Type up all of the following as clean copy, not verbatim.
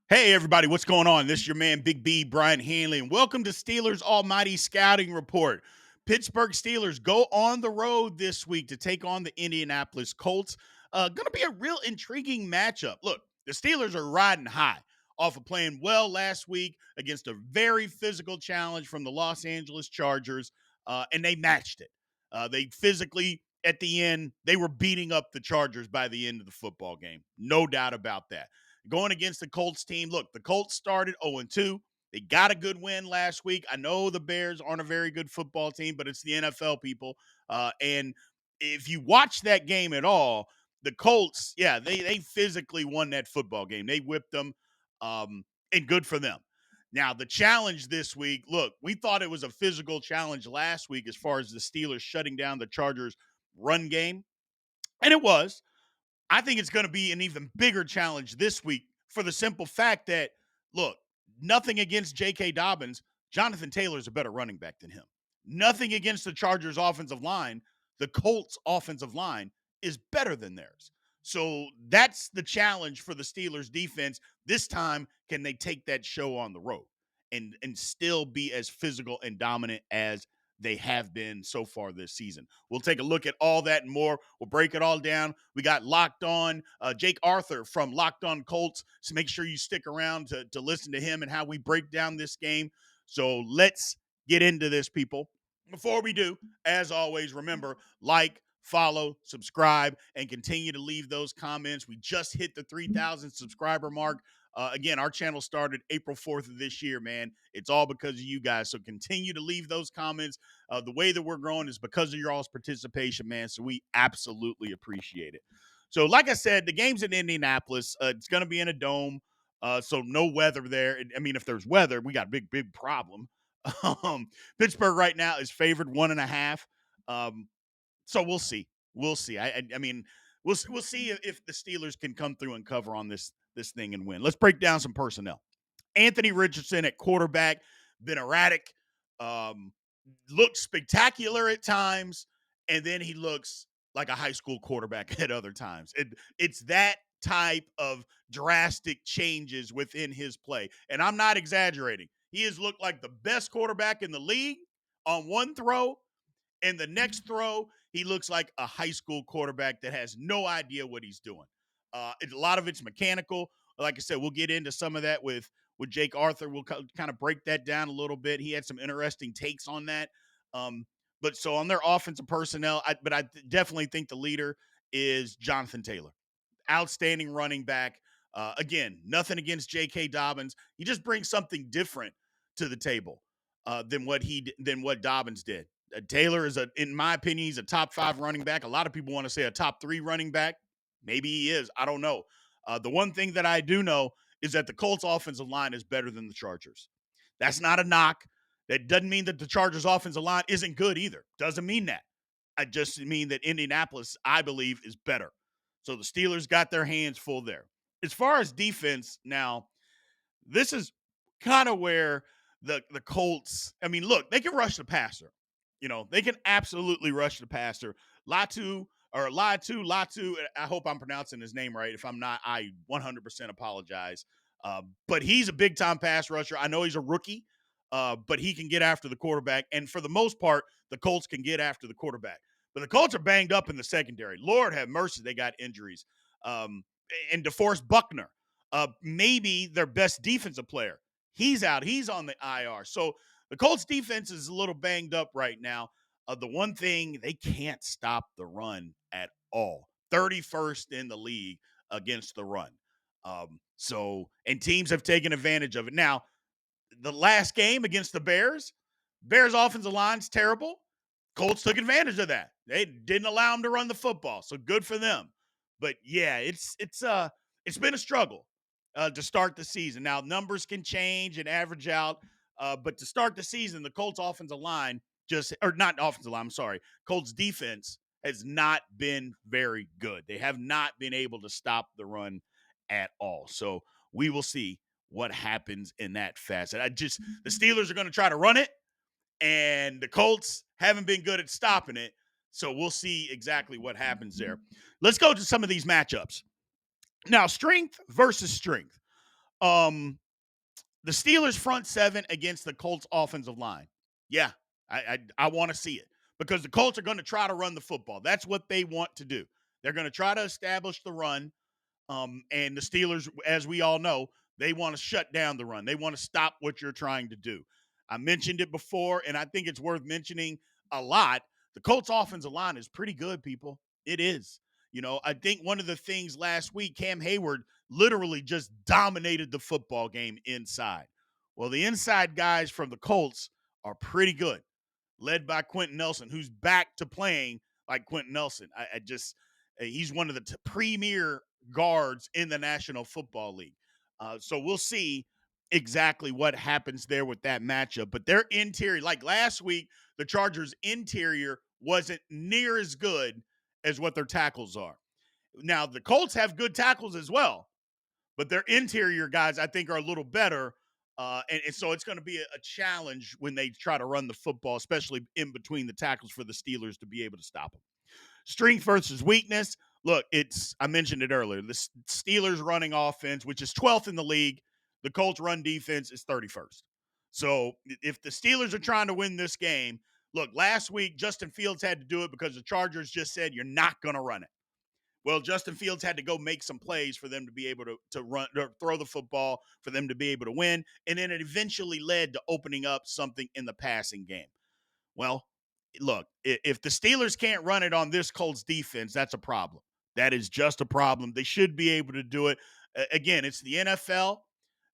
Hey, everybody, what's going on? This is your man, Big B, Brian Hanley, and welcome to Steelers Almighty Scouting Report. Pittsburgh Steelers go on the road this week to take on the Indianapolis Colts. Going to be a real intriguing matchup. Look, the Steelers are riding high off of playing well last week against a very physical challenge from the Los Angeles Chargers, and they matched it. They physically, at the end, they were beating up the Chargers by the end of the football game. No doubt about that. Going against the Colts team. Look, the Colts started 0-2. They got a good win last week. I know the Bears aren't a very good football team, but it's the NFL, people. And if you watch that game at all, the Colts, yeah, they physically won that football game. They whipped them, and good for them. Now, the challenge this week, look, we thought it was a physical challenge last week as far as the Steelers shutting down the Chargers' run game, and it was. I think it's going to be an even bigger challenge this week for the simple fact that, look, nothing against J.K. Dobbins. Jonathan Taylor is a better running back than him. Nothing against the Chargers' offensive line. The Colts' offensive line is better than theirs. So that's the challenge for the Steelers' defense. This time, can they take that show on the road and still be as physical and dominant as they have been so far this season? We'll take a look at all that and more. We'll break it all down. We got Locked On, Jake Arthur from Locked On Colts. So make sure you stick around to listen to him and how we break down this game. So let's get into this, people. Before we do, as always, remember, like, follow, subscribe, and continue to leave those comments. We just hit the 3,000 subscriber mark. Again, our channel started April 4th of this year, man. It's all because of you guys. So continue to leave those comments. The way that we're growing is because of your all's participation, man. So we absolutely appreciate it. So, like I said, the game's in Indianapolis. It's going to be in a dome. So no weather there. I mean, if there's weather, we got a big problem. Um, Pittsburgh right now is favored 1.5. So we'll see. We'll see. I mean, we'll see if the Steelers can come through and cover on this thing and win. Let's break down some personnel. Anthony Richardson at quarterback, been erratic, um, looks spectacular at times, and then he looks like a high school quarterback at other times. It's that type of drastic changes within his play. And I'm not exaggerating. He has looked like the best quarterback in the league on one throw, and the next throw, he looks like a high school quarterback that has no idea what he's doing. A lot of it's mechanical. Like I said, we'll get into some of that with Jake Arthur. We'll kind of break that down a little bit. He had some interesting takes on that. But so on their offensive personnel, but I definitely think the leader is Jonathan Taylor. Outstanding running back. Again, nothing against J.K. Dobbins. He just brings something different to the table than what Dobbins did. Taylor is in my opinion, he's a top 5 running back. A lot of people want to say a top 3 running back. Maybe he is. I don't know. The one thing that I do know is that the Colts offensive line is better than the Chargers. That's not a knock. That doesn't mean that the Chargers offensive line isn't good either. Doesn't mean that. I just mean that Indianapolis, I believe, is better. So the Steelers got their hands full there. As far as defense, now, this is kind of where the Colts, I mean, look, they can rush the passer. They can absolutely rush the passer. Latu, I hope I'm pronouncing his name right. If I'm not, I 100% apologize. But he's a big time pass rusher. I know he's a rookie, but he can get after the quarterback. And for the most part, the Colts can get after the quarterback. But the Colts are banged up in the secondary. Lord have mercy, they got injuries. And DeForest Buckner, maybe their best defensive player, he's out. He's on the IR. So the Colts defense is a little banged up right now. The one thing, they can't stop the run at all. 31st in the league against the run. And teams have taken advantage of it. Now, the last game against the Bears offensive line's terrible. Colts took advantage of that. They didn't allow them to run the football, so good for them. But yeah, it's been a struggle to start the season. Now numbers can change and average out, but to start the season, the Colts offensive line not offensive line. I'm sorry, Colts defense has not been very good. They have not been able to stop the run at all. So we will see what happens in that facet. The Steelers are going to try to run it, and the Colts haven't been good at stopping it. So we'll see exactly what happens there. Let's go to some of these matchups. Now, strength versus strength. Um, the Steelers front seven against the Colts offensive line. Yeah, I want to see it because the Colts are going to try to run the football. That's what they want to do. They're going to try to establish the run. And the Steelers, as we all know, they want to shut down the run. They want to stop what you're trying to do. I mentioned it before, and I think it's worth mentioning a lot. The Colts offensive line is pretty good, people. It is. I think one of the things last week, Cam Hayward literally just dominated the football game inside. Well, the inside guys from the Colts are pretty good, led by Quentin Nelson, who's back to playing like Quentin Nelson. I just he's one of the premier guards in the National Football League. So we'll see exactly what happens there with that matchup. But their interior, like last week, the Chargers' interior wasn't near as good as what their tackles are. Now, the Colts have good tackles as well, but their interior guys, I think, are a little better. And so it's going to be a challenge when they try to run the football, especially in between the tackles for the Steelers to be able to stop them. Strength versus weakness. Look, I mentioned it earlier. The Steelers running offense, which is 12th in the league, the Colts run defense is 31st. So if the Steelers are trying to win this game, look, last week Justin Fields had to do it because the Chargers just said you're not going to run it. Well, Justin Fields had to go make some plays for them to be able to run or throw the football for them to be able to win. And then it eventually led to opening up something in the passing game. Well, look, if the Steelers can't run it on this Colts defense, that's a problem. That is just a problem. They should be able to do it. Again, it's the NFL.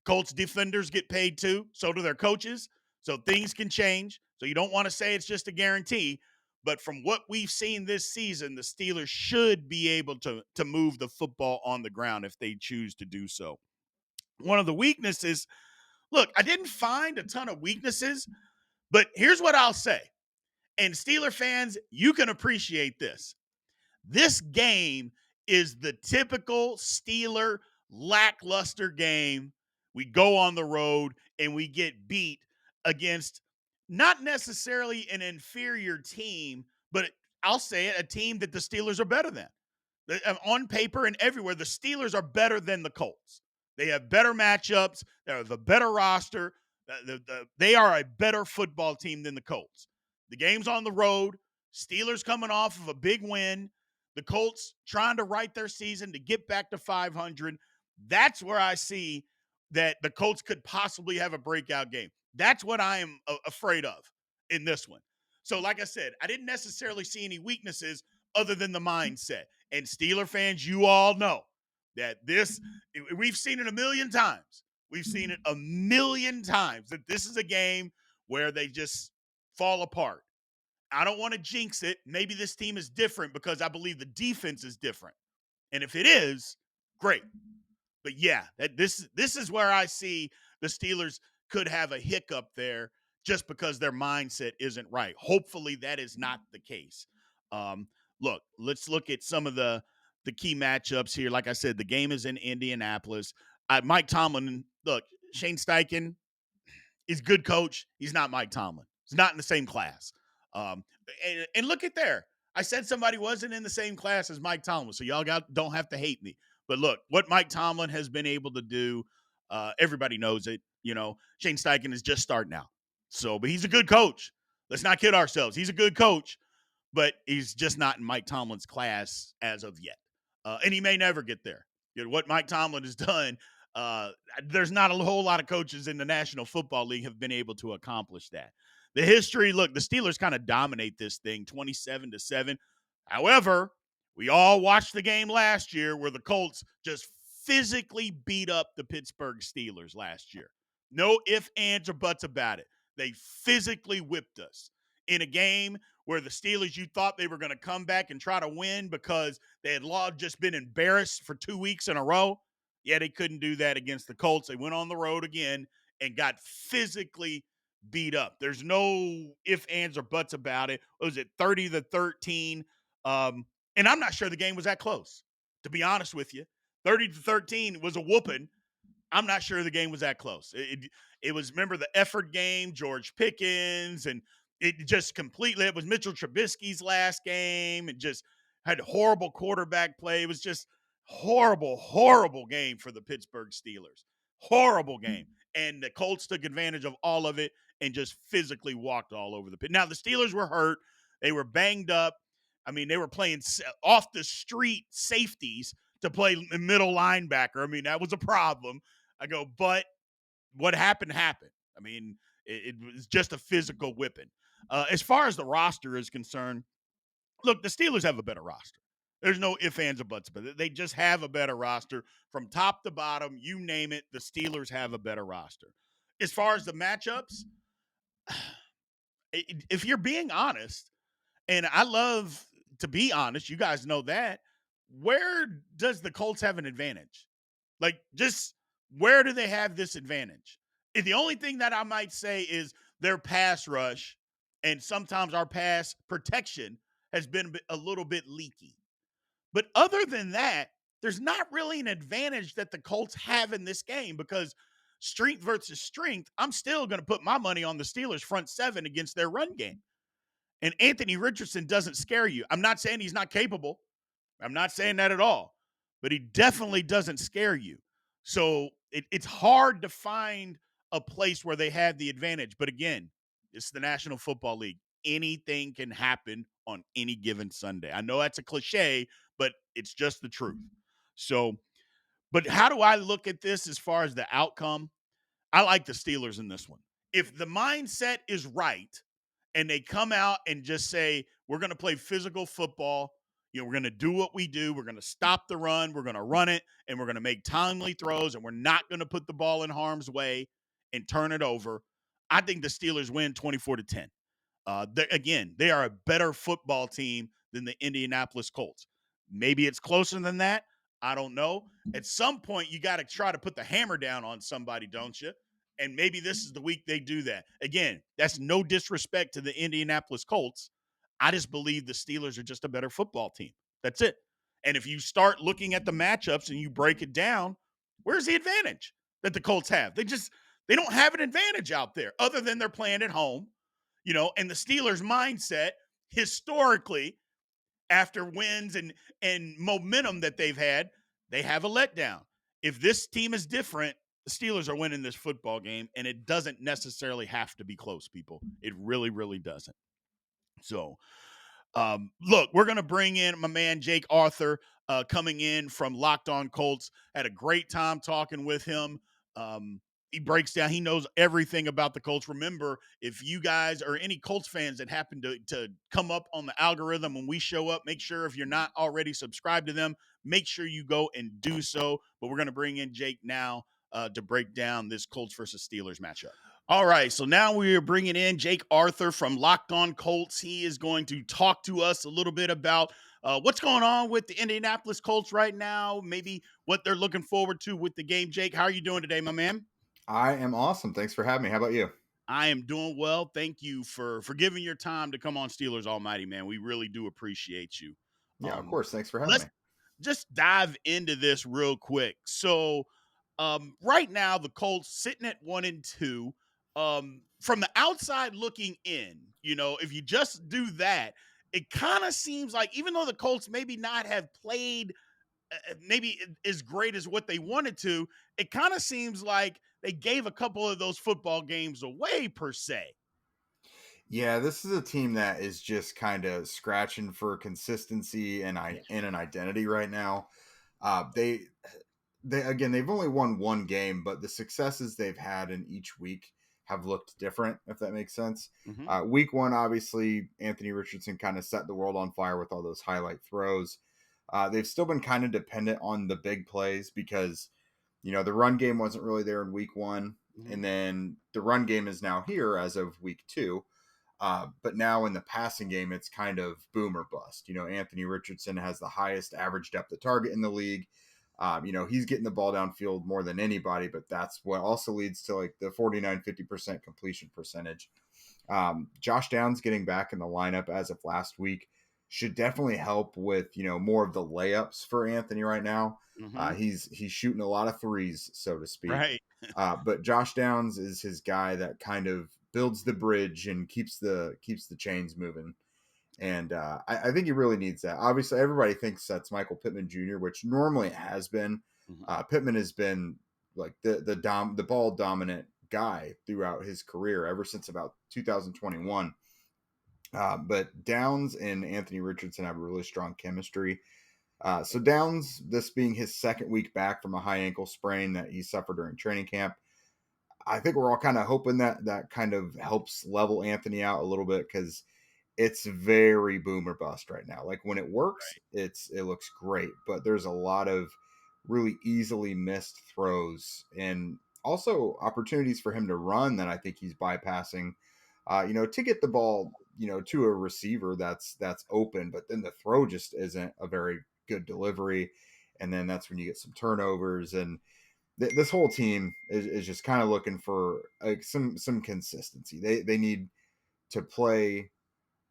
Colts defenders get paid too. So do their coaches. So things can change. So you don't want to say it's just a guarantee. But from what we've seen this season, the Steelers should be able to move the football on the ground if they choose to do so. One of the weaknesses, look, I didn't find a ton of weaknesses, but here's what I'll say. And Steeler fans, you can appreciate this. This game is the typical Steeler lackluster game. We go on the road and we get beat against not necessarily an inferior team, but I'll say it, a team that the Steelers are better than. On paper and everywhere, the Steelers are better than the Colts. They have better matchups. They have a better roster. They are a better football team than the Colts. The game's on the road. Steelers coming off of a big win. The Colts trying to right their season to get back to 500. That's where I see that the Colts could possibly have a breakout game. That's what I am afraid of in this one. So, like I said, I didn't necessarily see any weaknesses other than the mindset. And Steeler fans, you all know that we've seen it a million times. We've seen it a million times that this is a game where they just fall apart. I don't want to jinx it. Maybe this team is different because I believe the defense is different. And if it is, great. But yeah, this is where I see the Steelers could have a hiccup there just because their mindset isn't right. Hopefully that is not the case. Look, let's look at some of the key matchups here. Like I said, the game is in Indianapolis. Mike Tomlin, look, Shane Steichen, he's a good coach. He's not Mike Tomlin. He's not in the same class. Um, and look at there. I said somebody wasn't in the same class as Mike Tomlin, so y'all don't have to hate me. But look, what Mike Tomlin has been able to do, everybody knows it. Shane Steichen is just starting out. So, but he's a good coach. Let's not kid ourselves. He's a good coach, but he's just not in Mike Tomlin's class as of yet. And he may never get there. What Mike Tomlin has done, there's not a whole lot of coaches in the National Football League have been able to accomplish that. The history, look, the Steelers kind of dominate this thing 27-7. However, we all watched the game last year where the Colts just physically beat up the Pittsburgh Steelers last year. No ifs, ands, or buts about it. They physically whipped us in a game where the Steelers, you thought they were going to come back and try to win because they had just been embarrassed for 2 weeks in a row. Yeah, they couldn't do that against the Colts. They went on the road again and got physically beat up. There's no ifs, ands, or buts about it. What was it, 30-13? And I'm not sure the game was that close, to be honest with you. 30-13 was a whooping. I'm not sure the game was that close. It was, remember, the effort game, George Pickens, and it just completely, it was Mitchell Trubisky's last game and just had horrible quarterback play. It was just horrible, horrible game for the Pittsburgh Steelers. Horrible game. And the Colts took advantage of all of it and just physically walked all over the pit. Now, the Steelers were hurt. They were banged up. I mean, they were playing off the street safeties to play middle linebacker. I mean, that was a problem. I go, but what happened happened. I mean, it was just a physical whipping. As far as the roster is concerned, look, the Steelers have a better roster. There's no ifs, ands, or buts, but they just have a better roster from top to bottom. You name it, the Steelers have a better roster. As far as the matchups, if you're being honest, and I love to be honest, you guys know that, where does the Colts have an advantage? Like, just where do they have this advantage? The only thing that I might say is their pass rush, and sometimes our pass protection has been a little bit leaky. But other than that, there's not really an advantage that the Colts have in this game because strength versus strength, I'm still going to put my money on the Steelers front seven against their run game. And Anthony Richardson doesn't scare you. I'm not saying he's not capable. I'm not saying that at all, but he definitely doesn't scare you. So it's hard to find a place where they have the advantage. But again, it's the National Football League. Anything can happen on any given Sunday. I know that's a cliche, but it's just the truth. So, but how do I look at this as far as the outcome? I like the Steelers in this one. If the mindset is right and they come out and just say, we're going to play physical football, we're going to do what we do. We're going to stop the run. We're going to run it, and we're going to make timely throws, and we're not going to put the ball in harm's way and turn it over. I think the Steelers win 24-10. Again, they are a better football team than the Indianapolis Colts. Maybe it's closer than that. I don't know. At some point, you got to try to put the hammer down on somebody, don't you? And maybe this is the week they do that. Again, that's no disrespect to the Indianapolis Colts. I just believe the Steelers are just a better football team. That's it. And if you start looking at the matchups and you break it down, where's the advantage that the Colts have? They don't have an advantage out there other than they're playing at home, and the Steelers' mindset historically after wins and momentum that they've had, they have a letdown. If this team is different, the Steelers are winning this football game, and it doesn't necessarily have to be close, people. It really, really doesn't. So, look, we're going to bring in my man Jake Arthur coming in from Locked On Colts. Had a great time talking with him. He breaks down. He knows everything about the Colts. Remember, if you guys or any Colts fans that happen to come up on the algorithm when we show up, make sure if you're not already subscribed to them, make sure you go and do so. But we're going to bring in Jake now to break down this Colts versus Steelers matchup. All right, so now we are bringing in Jake Arthur from Locked On Colts. He is going to talk to us a little bit about what's going on with the Indianapolis Colts right now, maybe what they're looking forward to with the game. Jake, how are you doing today, my man? I am awesome. Thanks for having me. How about you? I am doing well. Thank you for giving your time to come on Steelers Almighty, man. We really do appreciate you. Yeah, of Um, course. Thanks for having let's me. just dive into this real quick. So, right now the Colts sitting at 1-2. From the outside looking in, if you just do that, it kind of seems like even though the Colts maybe not have played maybe as great as what they wanted to, it kind of seems like they gave a couple of those football games away per se. Yeah, this is a team that is just kind of scratching for consistency and an identity right now. They again they've only won one game, but the successes they've had in each week have looked different, if that makes sense. Mm-hmm. Week one, obviously, Anthony Richardson kind of set the world on fire with all those highlight throws. They've still been kind of dependent on the big plays because the run game wasn't really there in week one. Mm-hmm. And then the run game is now here as of week two. But now in the passing game, it's kind of boom or bust. Anthony Richardson has the highest average depth of target in the league. He's getting the ball downfield more than anybody, but that's what also leads to like the 49-50% completion percentage. Josh Downs getting back in the lineup as of last week should definitely help with more of the layups for Anthony right now. Mm-hmm. He's shooting a lot of threes, so to speak. Right. But Josh Downs is his guy that kind of builds the bridge and keeps the chains moving. And I think he really needs that. Obviously, everybody thinks that's Michael Pittman Jr., which normally it has been. Mm-hmm. Pittman has been like the ball dominant guy throughout his career ever since about 2021. But Downs and Anthony Richardson have a really strong chemistry. So Downs, this being his second week back from a high ankle sprain that he suffered during training camp, I think we're all kind of hoping that that kind of helps level Anthony out a little bit because it's very boom or bust right now. Like when it works, it looks great, but there's a lot of really easily missed throws and also opportunities for him to run that I think he's bypassing. To get the ball, to a receiver that's open, but then the throw just isn't a very good delivery, and then that's when you get some turnovers and this whole team is just kind of looking for like some consistency. They need to play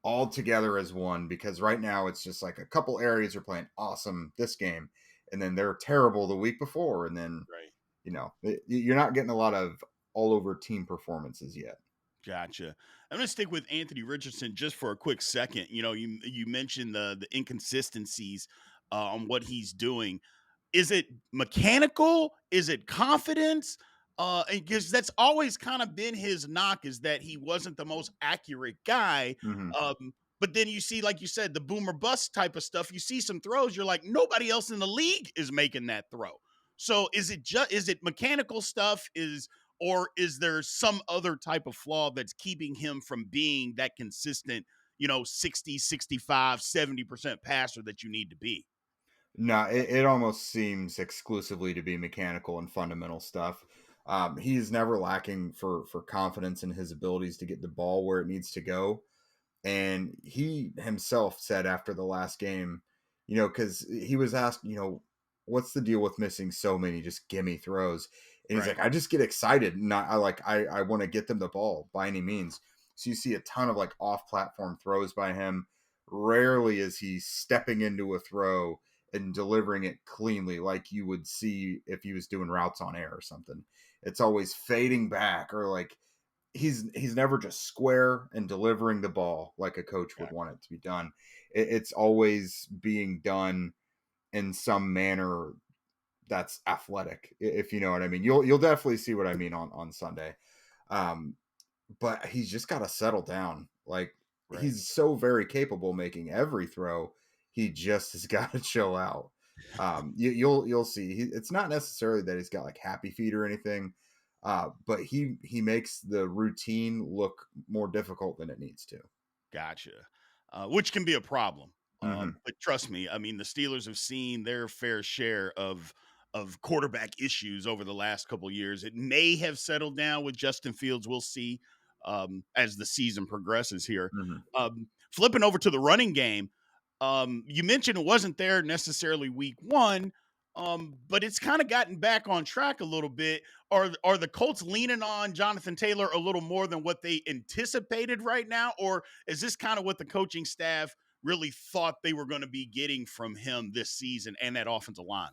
all together as one because right now it's just like a couple areas are playing awesome this game and then they're terrible the week before and then Right. you're not getting a lot of all over team performances yet. Gotcha. I'm going to stick with Anthony Richardson just for a quick second. You mentioned the inconsistencies on what he's doing. Is it mechanical? Is it confidence? Because that's always kind of been his knock is that he wasn't the most accurate guy. Hmm. But then you see, like you said, the boomer bust type of stuff. You see some throws, you're like, nobody else in the league is making that throw. So is it mechanical stuff? Or is there some other type of flaw that's keeping him from being that consistent, 60, 65, 70% passer that you need to be? No, it almost seems exclusively to be mechanical and fundamental stuff. He's never lacking for confidence in his abilities to get the ball where it needs to go. And he himself said after the last game, because he was asked, what's the deal with missing so many just gimme throws? And he's Right. like, I just get excited. Not I want to get them the ball by any means. So you see a ton of like off platform throws by him. Rarely is he stepping into a throw and delivering it cleanly like you would see if he was doing routes on air or something. It's always fading back or like he's never just square and delivering the ball like a coach would want it to be done. It's always being done in some manner that's athletic, if you know what I mean. You'll definitely see what I mean on Sunday. Um, but he's just got to settle down. Like Right. he's so very capable making every throw. He just has got to chill out. You'll see. It's not necessarily that he's got like happy feet or anything, but he makes the routine look more difficult than it needs to. Gotcha. Which can be a problem. Hmm. But trust me, I mean, the Steelers have seen their fair share of quarterback issues over the last couple years. It may have settled down with Justin Fields. We'll see as the season progresses here. Hmm. Flipping over to the running game, you mentioned it wasn't there necessarily week one, but it's kind of gotten back on track a little bit. Are the Colts leaning on Jonathan Taylor a little more than what they anticipated right now, or is this kind of what the coaching staff really thought they were going to be getting from him this season and that offensive line?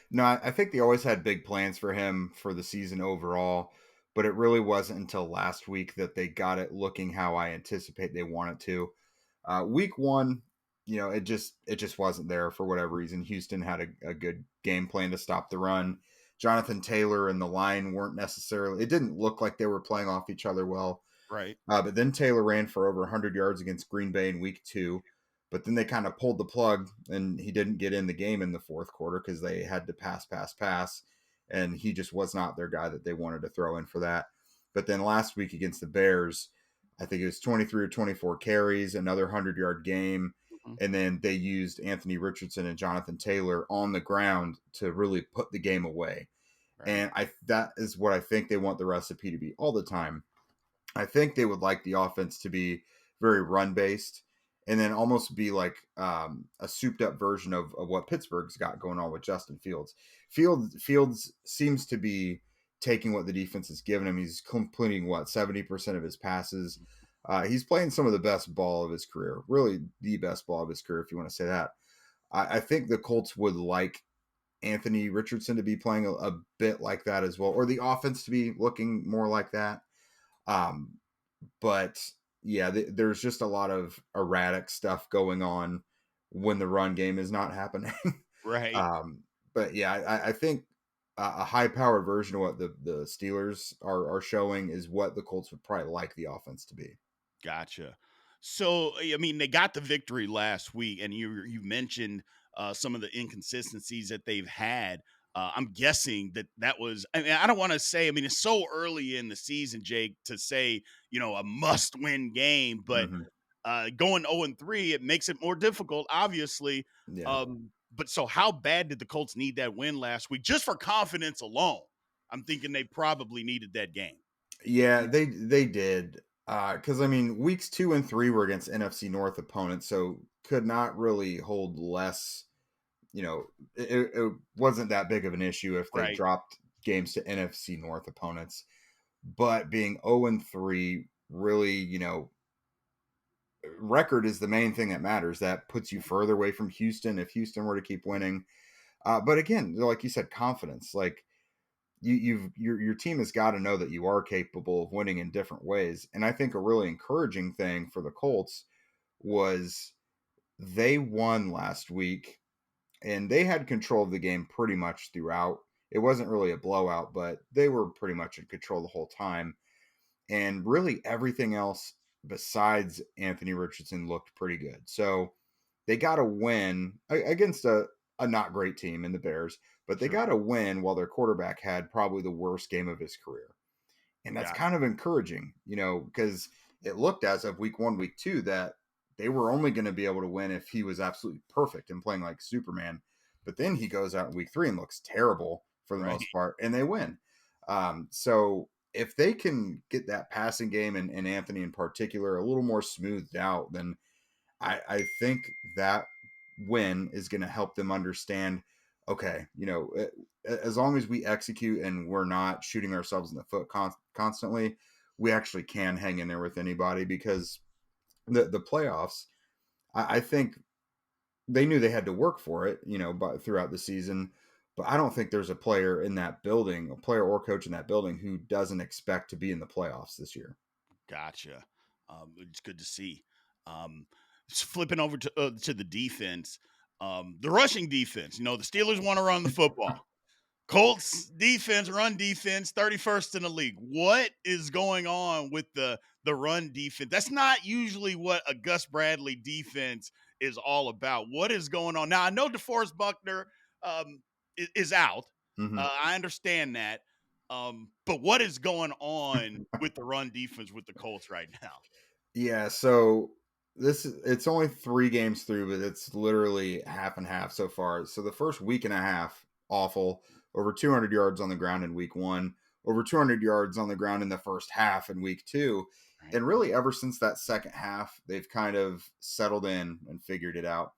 No, I think they always had big plans for him for the season overall, but it really wasn't until last week that they got it looking how I anticipate they want it to. Week one, it just wasn't there for whatever reason. Houston had a good game plan to stop the run. Jonathan Taylor and the line weren't necessarily. It didn't look like they were playing off each other well. Right. But then Taylor ran for over 100 yards against Green Bay in week two. But then they kind of pulled the plug and he didn't get in the game in the fourth quarter because they had to pass. And he just was not their guy that they wanted to throw in for that. But then last week against the Bears, I think it was 23 or 24 carries, another 100-yard game. Mhm. And then they used Anthony Richardson and Jonathan Taylor on the ground to really put the game away. Right. And that is what I think they want the recipe to be all the time. I think they would like the offense to be very run based and then almost be like a souped up version of what Pittsburgh's got going on with Justin Fields. Fields seems to be taking what the defense has given him. He's completing 70% of his passes. He's playing some of the best ball of his career, really the best ball of his career, if you want to say that. I think the Colts would like Anthony Richardson to be playing a bit like that as well, or the offense to be looking more like that. Um, but yeah, there's just a lot of erratic stuff going on when the run game is not happening. Right. um, but yeah, I think a high powered version of what the Steelers are showing is what the Colts would probably like the offense to be. Gotcha. So, I mean, they got the victory last week, and you mentioned some of the inconsistencies that they've had. I'm guessing that was. I mean, I don't want to say. I mean, it's so early in the season, Jake, to say a must-win game, but Hmm. going 0-3, it makes it more difficult, obviously. Yeah. But so, how bad did the Colts need that win last week, just for confidence alone? I'm thinking they probably needed that game. Yeah, they did. Because I mean, weeks 2 and 3 were against NFC North opponents, so could not really hold less. It wasn't that big of an issue if they Right. dropped games to NFC North opponents. But being 0-3, really, record is the main thing that matters. That puts you further away from Houston if Houston were to keep winning. But again, like you said, confidence. Like your team has got to know that you are capable of winning in different ways. And I think a really encouraging thing for the Colts was they won last week and they had control of the game pretty much throughout. It wasn't really a blowout, but they were pretty much in control the whole time. And really everything else besides Anthony Richardson looked pretty good. So they got a win against a not great team in the Bears, but they Sure. got a win while their quarterback had probably the worst game of his career. And that's Got it. kind of encouraging, because it looked as of week 1, week 2 that they were only going to be able to win if he was absolutely perfect and playing like Superman. But then he goes out in week 3 and looks terrible for the Right. most part, and they win. So if they can get that passing game and Anthony in particular a little more smoothed out, then I think that win is going to help them understand. Okay, as long as we execute and we're not shooting ourselves in the foot constantly, we actually can hang in there with anybody because the playoffs. I think they knew they had to work for it, but throughout the season. But I don't think there's a player in that building, a player or coach in that building, who doesn't expect to be in the playoffs this year. Gotcha. It's good to see. Just flipping over to the defense, the rushing defense. The Steelers want to run the football. Colts defense, run defense, 31st in the league. What is going on with the run defense? That's not usually what a Gus Bradley defense is all about. What is going on now? I know DeForest Buckner is out. Hmm. I understand that. But what is going on with the run defense with the Colts right now? Yeah, so it's only 3 games through, but it's literally half and half so far. So the first week and a half, awful. Over 200 yards on the ground in week 1, over 200 yards on the ground in the first half in week 2. Right. And really ever since that second half, they've kind of settled in and figured it out.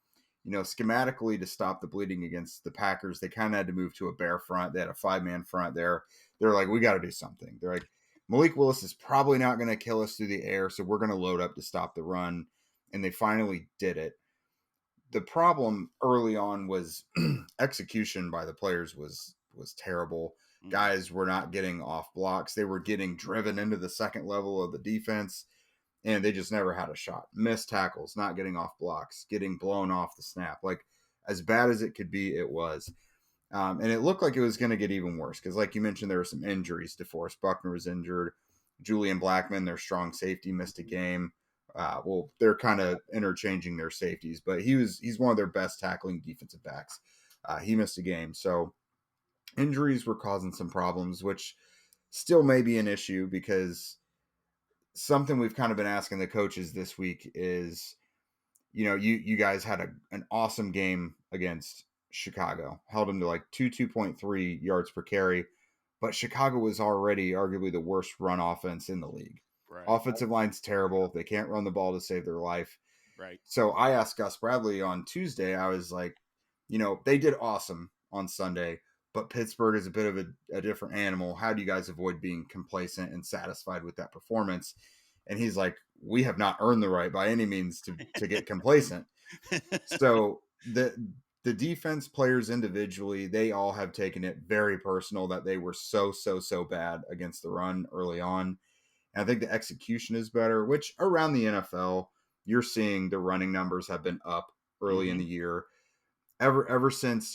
Schematically to stop the bleeding against the Packers, they kind of had to move to a bare front. They had a 5-man front there. They're like, we got to do something. They're like, Malik Willis is probably not going to kill us through the air, so we're going to load up to stop the run. And they finally did it. The problem early on was execution by the players was terrible. Mm, Guys were not getting off blocks. They were getting driven into the second level of the defense, and they just never had a shot. Missed tackles, not getting off blocks, getting blown off the snap. Like, as bad as it could be, it was. And it looked like it was going to get even worse because, like you mentioned, there were some injuries. DeForest Buckner was injured. Julian Blackman, their strong safety, missed a game. Well, they're kind of interchanging their safeties, but he's one of their best tackling defensive backs. He missed a game, so injuries were causing some problems, which still may be an issue because something we've kind of been asking the coaches this week is, you guys had an awesome game against Chicago, held them to like 2.3 yards per carry, but Chicago was already arguably the worst run offense in the league. right. Offensive line's terrible. They can't run the ball to save their life. Right. So I asked Gus Bradley on Tuesday, I was like, they did awesome on Sunday, but Pittsburgh is a bit of a different animal. How do you guys avoid being complacent and satisfied with that performance? And he's like, we have not earned the right by any means to get complacent. So the defense players individually, they all have taken it very personal that they were so bad against the run early on. And I think the execution is better, which around the NFL, you're seeing the running numbers have been up early in Hmm. the year. Ever since,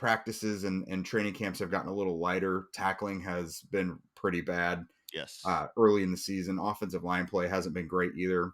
practices and training camps have gotten a little lighter. Tackling has been pretty bad Yes. early in the season. Offensive line play hasn't been great either.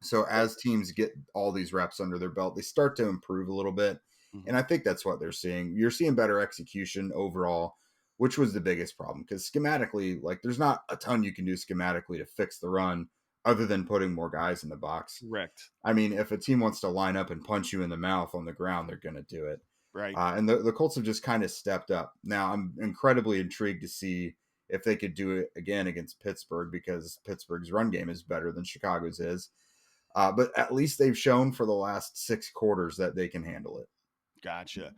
So as teams get all these reps under their belt, they start to improve a little bit. And Mhm. I think that's what they're seeing. You're seeing better execution overall, which was the biggest problem because schematically, like there's not a ton you can do schematically to fix the run other than putting more guys in the box. Correct. I mean, if a team wants to line up and punch you in the mouth on the ground, they're going to do it. Right. And the Colts have just kind of stepped up. Now, I'm incredibly intrigued to see if they could do it again against Pittsburgh because Pittsburgh's run game is better than Chicago's is. But at least they've shown for the last 6 quarters that they can handle it. Gotcha.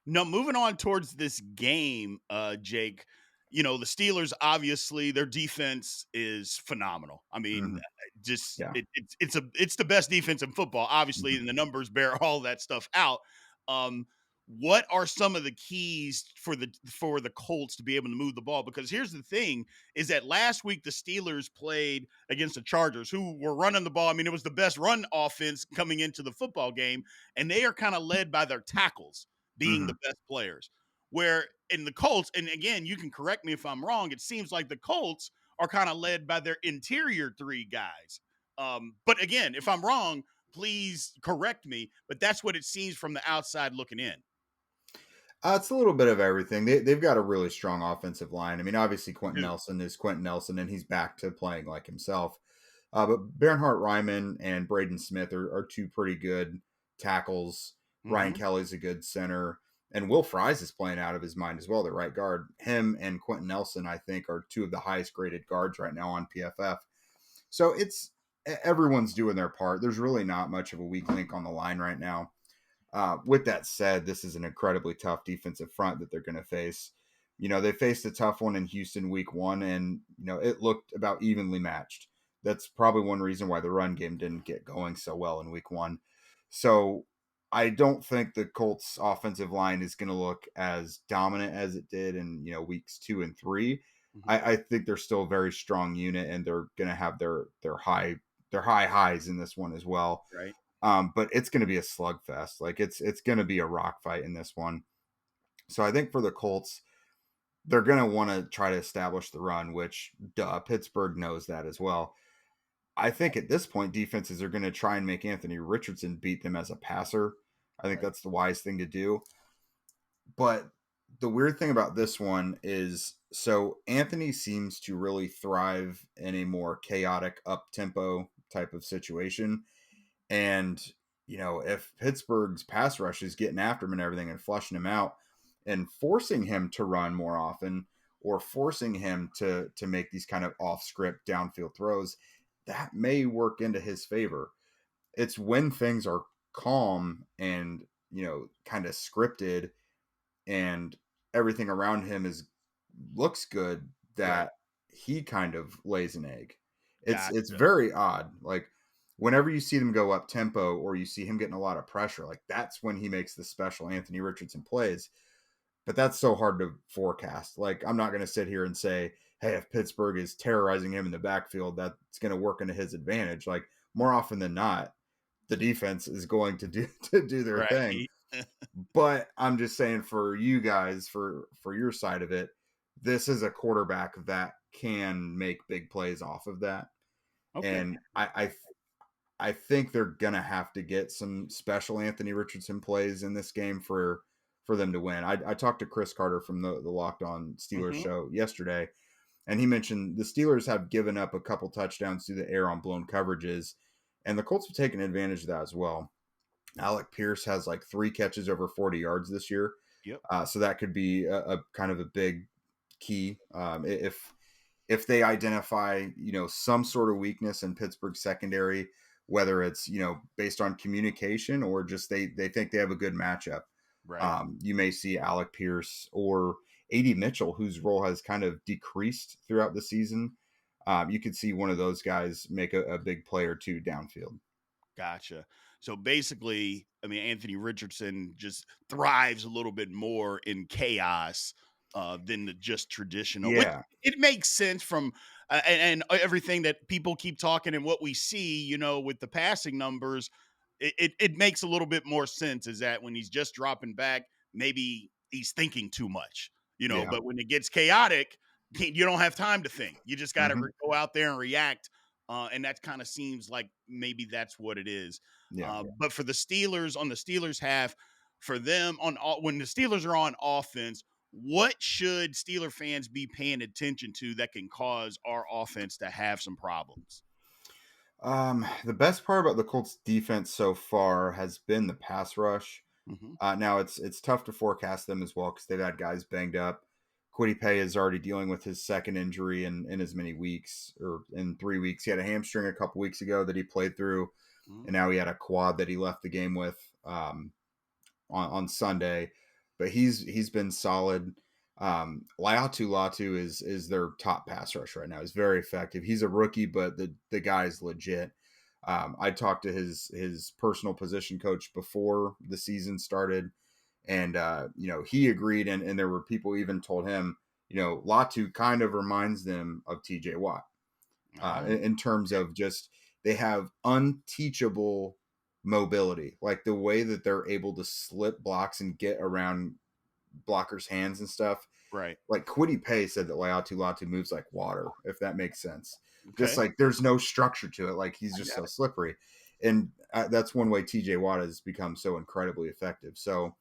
No, moving on towards this game, Jake, you know, the Steelers, obviously, their defense is phenomenal. I mean, Hmm. just Yeah. it's the best defense in football, obviously, Mhm. and the numbers bear all that stuff out. Um, what are some of the keys for the Colts to be able to move the ball? Because here's the thing: is that last week the Steelers played against the Chargers, who were running the ball. I mean, it was the best run offense coming into the football game, and they are kind of led by their tackles being the Mhm. best players. Where in the Colts, and again, you can correct me if I'm wrong, it seems like the Colts are kind of led by their interior three guys. But again, if I'm wrong, please correct me. But that's what it seems from the outside looking in. It's a little bit of everything. They've got a really strong offensive line. I mean, obviously Quentin Dude. Nelson is Quentin Nelson, and he's back to playing like himself. But Bernhardt Ryman and Braden Smith are two pretty good tackles. Ryan Hmm. Kelly's a good center, and Will Fries is playing out of his mind as well. The right guard, him and Quentin Nelson, I think, are two of the highest graded guards right now on PFF. So everyone's doing their part. There's really not much of a weak link on the line right now. With that said, this is an incredibly tough defensive front that they're going to face. You know, they faced a tough one in Houston week 1, and, you know, it looked about evenly matched. That's probably one reason why the run game didn't get going so well in week 1. So I don't think the Colts offensive line is going to look as dominant as it did in, you know, weeks 2 and 3. Hmm. I think they're still a very strong unit, and they're going to have their high highs in this one as well. Right. But it's going to be a slugfest. Like it's going to be a rock fight in this one. So I think for the Colts, they're going to want to try to establish the run, which duh, Pittsburgh knows that as well. I think at this point, defenses are going to try and make Anthony Richardson beat them as a passer. I think Right. that's the wise thing to do. But the weird thing about this one is so Anthony seems to really thrive in a more chaotic up tempo type of situation. And, you know, if Pittsburgh's pass rush is getting after him and everything and flushing him out and forcing him to run more often or forcing him to make these kind of off script downfield throws, that may work into his favor. It's when things are calm and, you know, kind of scripted and everything around him is looks good Right. that he kind of lays an egg. It's Gotcha. very odd. Like whenever you see them go up tempo or you see him getting a lot of pressure, like that's when he makes the special Anthony Richardson plays. But that's so hard to forecast. Like I'm not going to sit here and say, "Hey, if Pittsburgh is terrorizing him in the backfield, that's going to work into his advantage." Like more often than not, the defense is going to do to do their thing. Right. But I'm just saying for you guys, for your side of it, this is a quarterback that can make big plays off of that. Okay. And I think they're gonna have to get some special Anthony Richardson plays in this game for them to win. I talked to Chris Carter from the Locked On Steelers Hmm. show yesterday, and he mentioned the Steelers have given up a couple touchdowns through the air on blown coverages, and the Colts have taken advantage of that as well. Alec Pierce has like 3 catches over 40 yards this year. Yep. So that could be a kind of a big key. If they identify, you know, some sort of weakness in Pittsburgh's secondary, whether it's, you know, based on communication or just they think they have a good matchup, Right. you may see Alec Pierce or AD Mitchell, whose role has kind of decreased throughout the season. You could see one of those guys make a big play or two downfield. Gotcha. So basically, I mean, Anthony Richardson just thrives a little bit more in chaos than the just traditional, which Yeah. it makes sense from and everything that people keep talking and what we see, you know, with the passing numbers, it makes a little bit more sense. Is that when he's just dropping back, maybe he's thinking too much, Yeah. but when it gets chaotic, you don't have time to think. You just got to Hmm. go out there and react. And that kind of seems like maybe that's what it is. Yeah. But for the Steelers, on the Steelers half, for them when the Steelers are on offense, what should Steeler fans be paying attention to that can cause our offense to have some problems? The best part about the Colts defense so far has been the pass rush. Hmm. Now it's tough to forecast them as well because they've had guys banged up. Quiddy Pay is already dealing with his second injury in as many weeks or in 3 weeks. He had a hamstring a couple weeks ago that he played through, Hmm. and now he had a quad that he left the game with on Sunday. But he's been solid. Latu is their top pass rush right now. He's very effective. He's a rookie, but the guy's legit. I talked to his personal position coach before the season started, and he agreed, and there were people even told him, Latu kind of reminds them of TJ Watt in terms Okay. of just they have unteachable mobility, like the way that they're able to slip blocks and get around blockers' hands and stuff. Right. Like Quiddy Pay said that Latu moves like water, if that makes sense. Just Okay. like there's no structure to it, like he's I just got so it. slippery, and that's one way TJ Watt has become so incredibly effective. So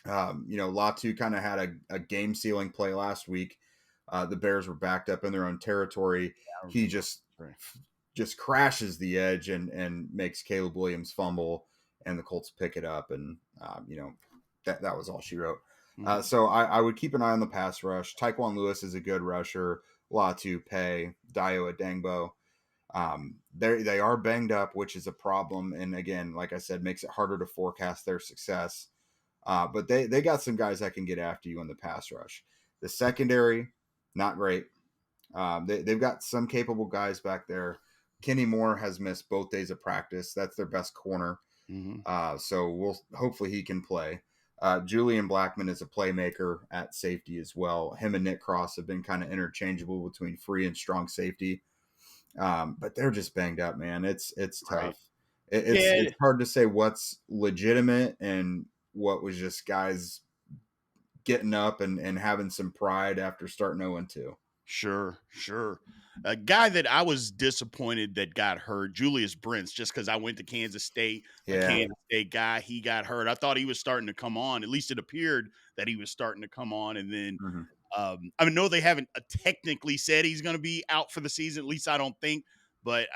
Latu kind of had a game sealing play last week. The Bears were backed up in their own territory. I He remember. just Right. crashes the edge and makes Caleb Williams fumble, and the Colts pick it up, and that was all she wrote. Mhm. So I would keep an eye on the pass rush. Taekwon Lewis is a good rusher. Latu, Pay, Dio Adengbo. They are banged up, which is a problem, and again, like I said, makes it harder to forecast their success. But they got some guys that can get after you in the pass rush. The secondary, not great. They've got some capable guys back there. Kenny Moore has missed both days of practice. That's their best corner. Mhm. So we'll hopefully he can play. Julian Blackman is a playmaker at safety as well. Him and Nick Cross have been kind of interchangeable between free and strong safety. But they're just banged up, man. It's Right. tough. It's Yeah. hard to say what's legitimate and what was just guys getting up and having some pride after starting 0-2. Sure, sure. A guy that I was disappointed that got hurt, Julius Brents, just because I went to Kansas State, a Yeah. Kansas State guy, he got hurt. I thought he was starting to come on. At least it appeared that he was starting to come on. And then, Hmm. I know they haven't technically said he's going to be out for the season. At least I don't think. But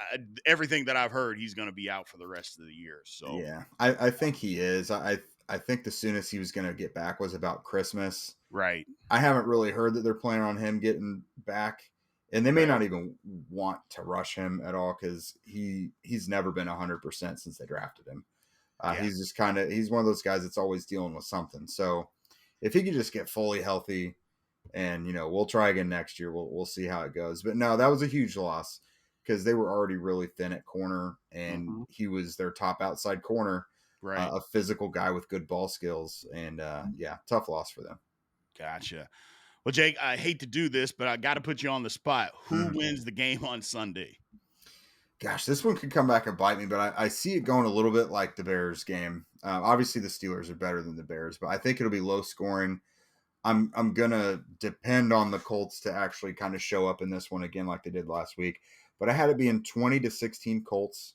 everything that I've heard, he's going to be out for the rest of the year. So, Yeah. I think he is. I think the soonest he was going to get back was about Christmas. right, I haven't really heard that they're planning on him getting back, and they may right, not even want to rush him at all because he's never been 100% since they drafted him. yeah, He's just kind of he's one of those guys that's always dealing with something. So if he could just get fully healthy, and we'll try again next year. We'll see how it goes. But no, that was a huge loss because they were already really thin at corner, and hmm, he was their top outside corner, right. a physical guy with good ball skills, and yeah, tough loss for them. Gotcha. Well, Jake, I hate to do this, but I got to put you on the spot. Who Mm. wins the game on Sunday? Gosh, this one could come back and bite me, but I see it going a little bit like the Bears game. Obviously, the Steelers are better than the Bears, but I think it'll be low scoring. I'm gonna depend on the Colts to actually kind of show up in this one again, like they did last week. But I had it being 20-16 Colts.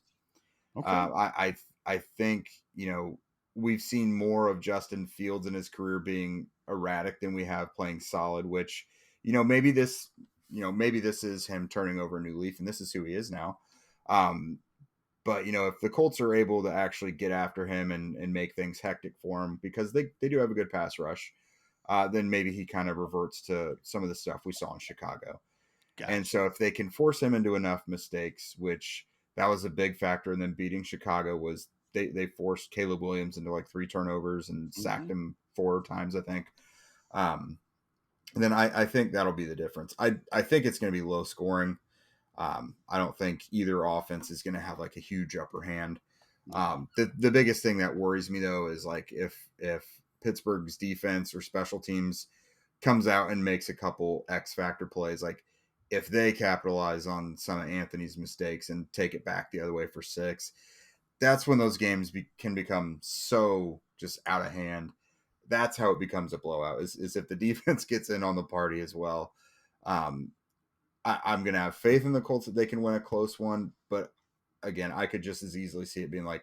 Okay. I think we've seen more of Justin Fields in his career being erratic than we have playing solid. Which maybe this is him turning over a new leaf, and this is who he is now. Um, but if the Colts are able to actually get after him and make things hectic for him because they do have a good pass rush, then maybe he kind of reverts to some of the stuff we saw in Chicago. And Gotcha. so if they can force him into enough mistakes, which that was a big factor in them beating Chicago, was they forced Caleb Williams into like 3 turnovers and sacked Mhm. him 4 times, I think. Um, then I think that'll be the difference. I think it's going to be low scoring. I don't think either offense is going to have like a huge upper hand. Mhm. The biggest thing that worries me though is like if Pittsburgh's defense or special teams comes out and makes a couple X factor plays, like if they capitalize on some of Anthony's mistakes and take it back the other way for 6, that's when those games can become so just out of hand. that's how it becomes a blowout. Is if the defense gets in on the party as well. Um, I'm gonna have faith in the Colts that they can win a close one, but again, I could just as easily see it being like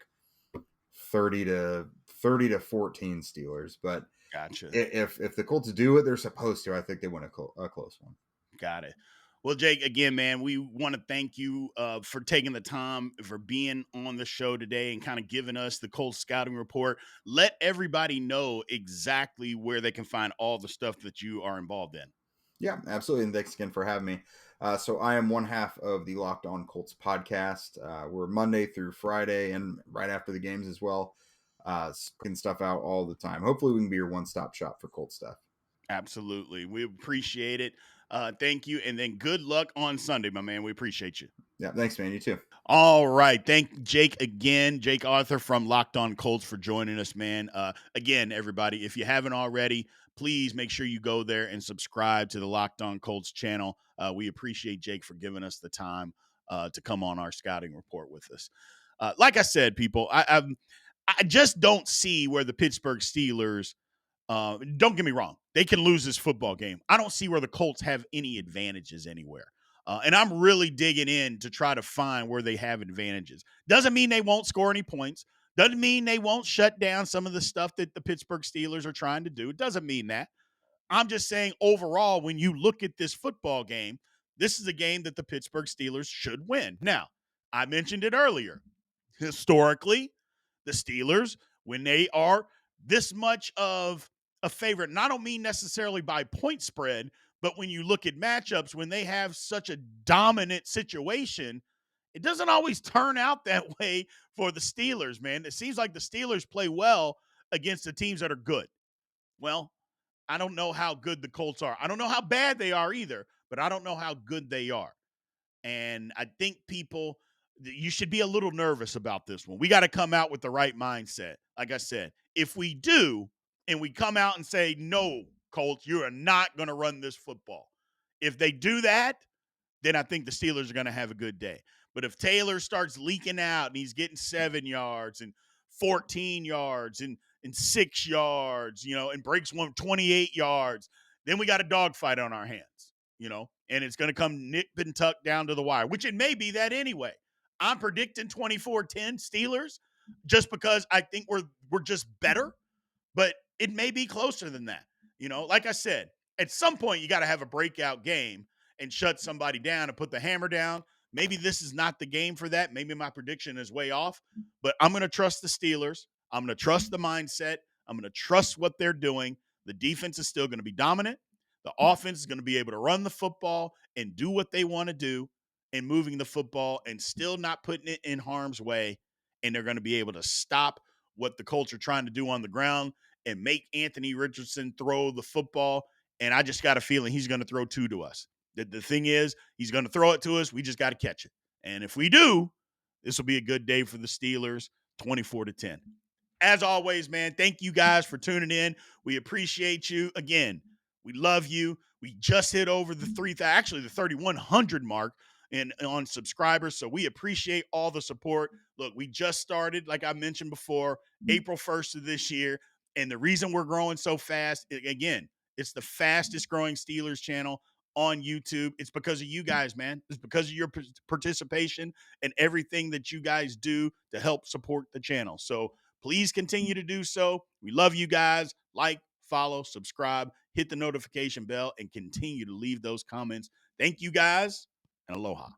30 to 14 Steelers. But Gotcha. if the Colts do what they're supposed to, I think they win a close one. Got it. Well, Jake, again, man, we want to thank you for taking the time for being on the show today and kind of giving us the Colts scouting report. Let everybody know exactly where they can find all the stuff that you are involved in. Yeah, absolutely. And thanks again for having me. So I am one half of the Locked On Colts podcast. We're Monday through Friday and right after the games as well. Putting stuff out all the time. Hopefully we can be your one-stop shop for Colt stuff. Absolutely. We appreciate it. Thank you. And then good luck on Sunday, my man. We appreciate you. Yeah, thanks, man. You too. All right. Thank Jake again, Jake Arthur from Locked On Colts for joining us, man. Again, everybody, if you haven't already, please make sure you go there and subscribe to the Locked On Colts channel. We appreciate Jake for giving us the time to come on our scouting report with us. Like I said, people, I just don't see where the Pittsburgh Steelers don't get me wrong. They can lose this football game. I don't see where the Colts have any advantages anywhere. And I'm really digging in to try to find where they have advantages. Doesn't mean they won't score any points. Doesn't mean they won't shut down some of the stuff that the Pittsburgh Steelers are trying to do. It doesn't mean that. I'm just saying overall, when you look at this football game, this is a game that the Pittsburgh Steelers should win. Now, I mentioned it earlier. Historically, the Steelers, when they are this much of a favorite, and I don't mean necessarily by point spread, but when you look at matchups, when they have such a dominant situation, it doesn't always turn out that way for the Steelers, man. It seems like the Steelers play well against the teams that are good. Well, I don't know how good the Colts are. I don't know how bad they are either, but I don't know how good they are. And I think people, you should be a little nervous about this one. We got to come out with the right mindset. Like I said, if we do, and we come out and say, no, Colts, you are not going to run this football. If they do that, then I think the Steelers are going to have a good day. But if Taylor starts leaking out and he's getting 7 yards and 14 yards and 6 yards, and breaks 28 yards, then we got a dogfight on our hands, and it's going to come nip and tuck down to the wire, which it may be that anyway. I'm predicting 24-10 Steelers just because I think we're just better, but it may be closer than that. Like I said, at some point you got to have a breakout game and shut somebody down and put the hammer down. Maybe this is not the game for that. Maybe my prediction is way off, but I'm going to trust the Steelers. I'm going to trust the mindset. I'm going to trust what they're doing. The defense is still going to be dominant. The offense is going to be able to run the football and do what they want to do and moving the football and still not putting it in harm's way. And they're going to be able to stop what the Colts are trying to do on the ground and make Anthony Richardson throw the football. And I just got a feeling he's going to throw 2 to us. The thing is, he's going to throw it to us. We just got to catch it. And if we do, this will be a good day for the Steelers, 24-10. As always, man, thank you guys for tuning in. We appreciate you. Again, we love you. We just hit over the 3,100 mark on subscribers. So we appreciate all the support. Look, we just started, like I mentioned before, April 1st of this year. And the reason we're growing so fast, again, it's the fastest growing Steelers channel on YouTube. It's because of you guys, man. It's because of your participation and everything that you guys do to help support the channel. So please continue to do so. We love you guys. Like, follow, subscribe, hit the notification bell, and continue to leave those comments. Thank you guys, and aloha.